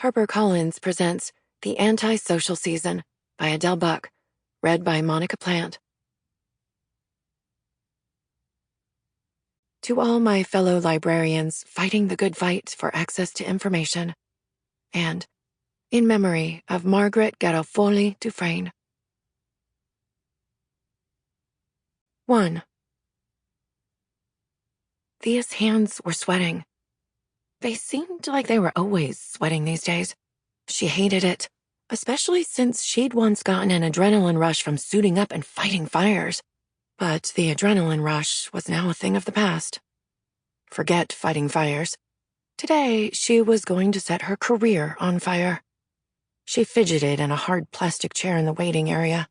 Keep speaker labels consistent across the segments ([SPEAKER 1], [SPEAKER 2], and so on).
[SPEAKER 1] HarperCollins presents The Anti-Social Season by Adele Buck, read by Moniqua Plante. To all my fellow librarians fighting the good fight for access to information, and in memory of Margaret Garofoli Dufresne. 1. Thea's hands were sweating. They seemed like they were always sweating these days. She hated it, especially since she'd once gotten an adrenaline rush from suiting up and fighting fires. But the adrenaline rush was now a thing of the past. Forget fighting fires. Today, she was going to set her career on fire. She fidgeted in a hard plastic chair in the waiting area.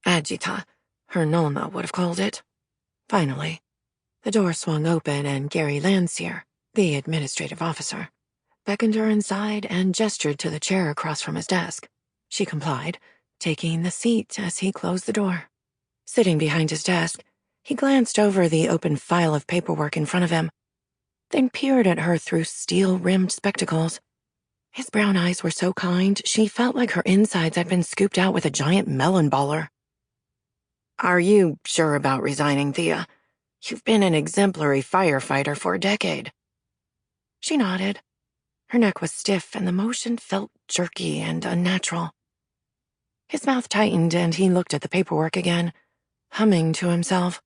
[SPEAKER 1] Agita, her nonna would have called it. Finally, the door swung open and Gary Landseer, the administrative officer, beckoned her inside and gestured to the chair across from his desk. She complied, taking the seat as he closed the door. Sitting behind his desk, he glanced over the open file of paperwork in front of him, then peered at her through steel-rimmed spectacles. His brown eyes were so kind, she felt like her insides had been scooped out with a giant melon baller. "Are you sure about resigning, Thea? You've been an exemplary firefighter for a decade." She nodded. Her neck was stiff and the motion felt jerky and unnatural. His mouth tightened and he looked at the paperwork again, humming to himself.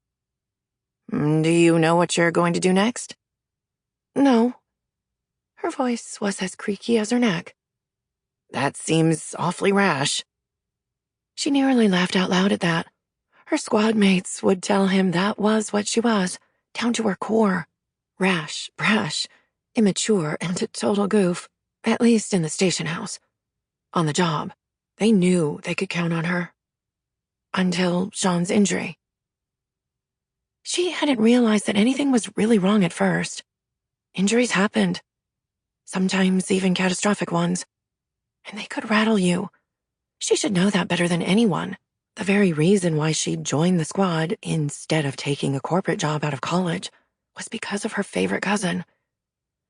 [SPEAKER 1] "Do you know what you're going to do next?" "No." Her voice was as creaky as her neck. "That seems awfully rash." She nearly laughed out loud at that. Her squad mates would tell him that was what she was, down to her core. Rash, brash, immature, and a total goof, at least in the station house. On the job, they knew they could count on her. Until Sean's injury. She hadn't realized that anything was really wrong at first. Injuries happened. Sometimes even catastrophic ones. And they could rattle you. She should know that better than anyone. The very reason why she joined the squad instead of taking a corporate job out of college was because of her favorite cousin.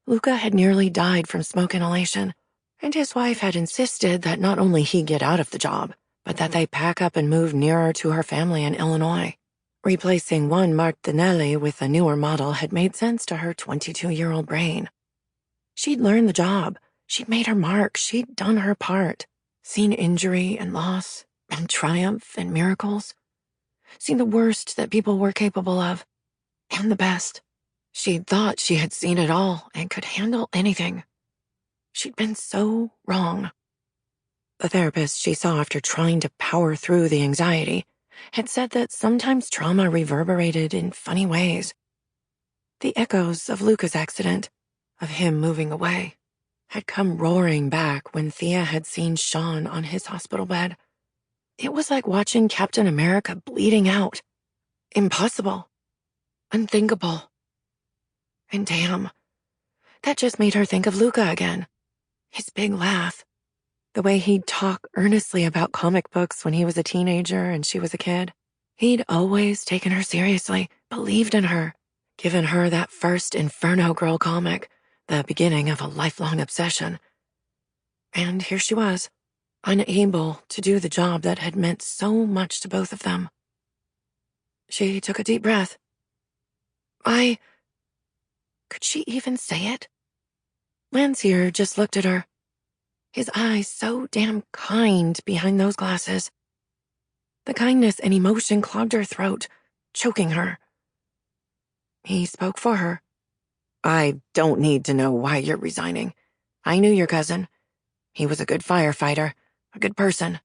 [SPEAKER 1] Luca had nearly died from smoke inhalation, and his wife had insisted that not only he get out of the job, but that they pack up and move nearer to her family in Illinois. Replacing one Martinelli with a newer model had made sense to her 22-year-old brain. She'd learned the job. She'd made her mark. She'd done her part. Seen injury and loss and triumph and miracles. Seen the worst that people were capable of, and the best. She'd thought she had seen it all and could handle anything. She'd been so wrong. The therapist she saw after trying to power through the anxiety had said that sometimes trauma reverberated in funny ways. The echoes of Luca's accident, of him moving away, had come roaring back when Thea had seen Sean on his hospital bed. It was like watching Captain America bleeding out. Impossible. Unthinkable. And damn, that just made her think of Luca again. His big laugh. The way he'd talk earnestly about comic books when he was a teenager and she was a kid. He'd always taken her seriously, believed in her, given her that first Inferno Girl comic, the beginning of a lifelong obsession. And here she was, unable to do the job that had meant so much to both of them. She took a deep breath. Could she even say it? Landseer just looked at her, his eyes so damn kind behind those glasses. The kindness and emotion clogged her throat, choking her. He spoke for her. "I don't need to know why you're resigning. I knew your cousin. He was a good firefighter, a good person."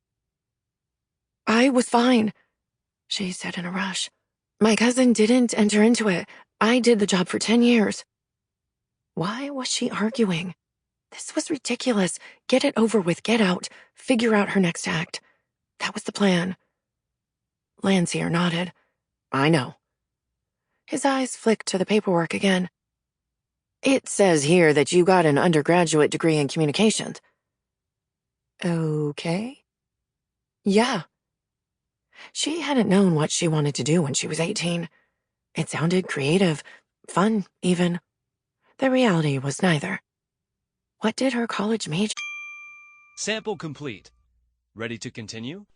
[SPEAKER 1] "I was fine," she said in a rush. "My cousin didn't enter into it. I did the job for 10 years. Why was she arguing? This was ridiculous. Get it over with, get out, figure out her next act. That was the plan. Landseer nodded. "I know." His eyes flicked to the paperwork again. "It says here that you got an undergraduate degree in communications." "Okay." "Yeah." She hadn't known what she wanted to do when she was 18. It sounded creative, fun, even. The reality was neither. What did her college major
[SPEAKER 2] Sample complete. Ready to continue?